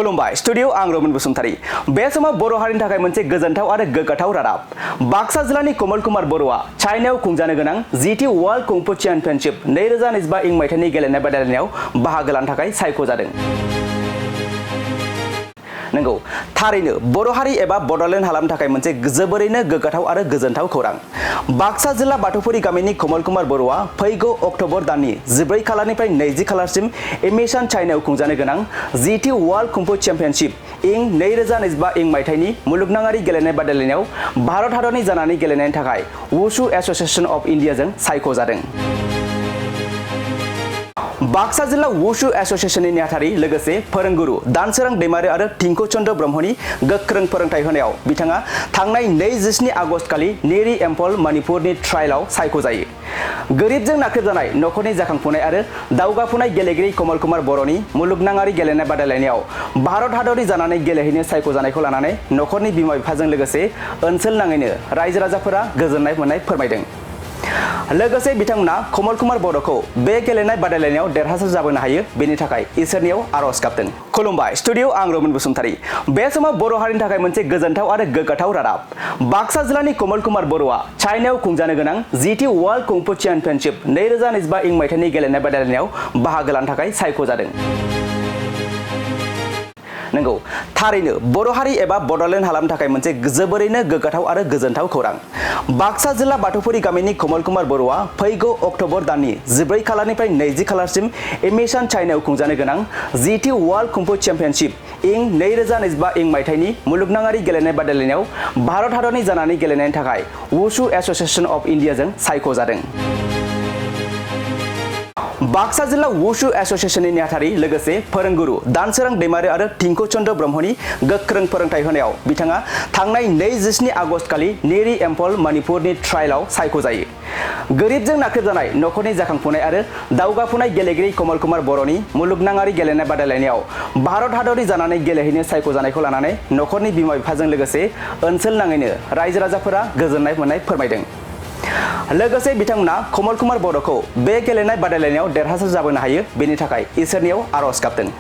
खुलुमबाय स्टुडियो आं रमन बसुमतारी बे समाव बर' हारिनि थाखाय मोनसे गोजोनथाव आरो गोग्गाथाव रादाब बाक्सा जिल्लानि कमल कुमार बर'आ चाइनायाव खुंजानो गोनां जीटी वर्ल्ड कुंफु चेम्पियनशिप 2025 इं मायथाइनि गेलेनाय बादायलायनायाव बाहागो लानो थाखाय सायख'जादों। नंगौ थारैनो बर' हारि एबा बड'लेण्ड हालामनि थाखाय मोनसे जोबोरैनो गोग्गाथाव आरो गोजोनथाव खौरां। बाक्सा जिल्ला बाथौफुरि गामिनि कमल कुमार बर'आ फैगौ अक्ट'बर दाननि 14 खालारनिफ्राय 20 खालारसिम एमिसन चाइनायाव खुंजानो गोनां जीटी वर्ल्ड कुंफु चेम्पियनशिप इं 2025 इं मायथाइनि मुलुगनाङारि गेलेनाय बादायलायनायाव भारत हादरनि जानानै गेलेनायनि थाखाय वुशु एस'सिएशन अफ इन्डियाजों सायख'जादों। बाक्सा जिल्ला वुशु एस'सिएशननि नेहाथारि लोगोसे फोरोंगुरु दानसोरां दैमारि आरो टिंकु चन्द्र ब्रह्मनि गोख्रों फोरोंथाय होनायाव बिथाङा थांनाय 27 आगस्ट खालि नेरि एम्फल मणिपुरनि ट्रायलआव सायख'जायो। गोरिबजों नाख्रेबजानाय नखरनि जाखांफुनाय आरो दावगाफुनाय गेलेगिरि कमल कुमार बर'नि मुलुगनाङारि गेलेनाय बादायलायनायाव भारत हादरनि जानानै गेलेहैनो सायख'जानायखौ लानानै नखरनि बिमा बिफाजों लोगोसे ओनसोल नाङैनो रायजो राजाफोरा गोजोननाय मोननाय फोरमायदों। लोगोसे बिथांमोना कमल कुमार बर'खौ बे गेलेनाय बादायलायनायाव देरहासार जाबोनो हायो बेनि थाखाय इसोरनियाव आर'ज गाबदों। खुलुमबाय स्टुडियो आं रमन बसुमतारी बे समाव बर' हारिनि थाखाय मोनसे गोजोनथाव आरो गोग्गाथाव रादाब बाक्सा जिल्लानि कमल कुमार बर'आ चाइनायाव खुंजानो गोनां जीटी वर्ल्ड कुंफु चेम्पियनशिप 2025 इं मायथाइनि गेलेनाय बादायलायनायाव बाहागो लानो थाखाय सायख'जादों। नंगौ थारैनो बर' हारि एबा बड'लेण्ड हालामनि थाखाय मोनसे जोबोरैनो गोग्गाथाव आरो गोजोनथाव खौरां। बाक्सा जिल्ला बाथौफुरि गामिनि कमल कुमार बर'आ फैगौ अक्ट'बर दाननि 14 खालारनिफ्राय 20 खालारसिम एमिसन चाइनायाव खुंजानो गोनां जीटी वर्ल्ड कुंफु चेम्पियनशिप इं 2025 इं मायथाइनि मुलुगनाङारि गेलेनाय बादायलायनायाव भारत हादरनि जानानै गेलेनायनि थाखाय वुशु एस'सिएशन अफ इन्डियाजों सायख'जादों। बाक्सा जिल्ला वुशु एस'सिएशननि नेहाथारि लोगोसे फोरोंगुरु दानसोरां दैमारि आरो टिंकु चन्द्र ब्रह्मनि गोख्रों फोरोंथाय होनायाव बिथाङा थांनाय 27 आगस्ट खालि नेरि एम्फल मणिपुरनि ट्रायलआव सायख'जायो। गोरिबजों नाख्रेबजानाय नखरनि जाखांफुनाय आरो दावगाफुनाय गेलेगिरि कमल कुमार बर'नि मुलुगनाङारि गेलेनाय बादायलायनायाव भारत हादरनि जानानै गेलेहैनो सायख'जानायखौ लानानै नखरनि बिमा बिफाजों लोगोसे ओनसोल नाङैनो रायजो राजाफोरा गोजोननाय मोननाय फोरमायदों। लोगोसे बिथांमोना कमल कुमार बर'खौ बे गेलेनाय बादायलायनायाव देरहासार जाबोनो हायो बेनि थाखाय इसोरनियाव आर'ज गाबदों।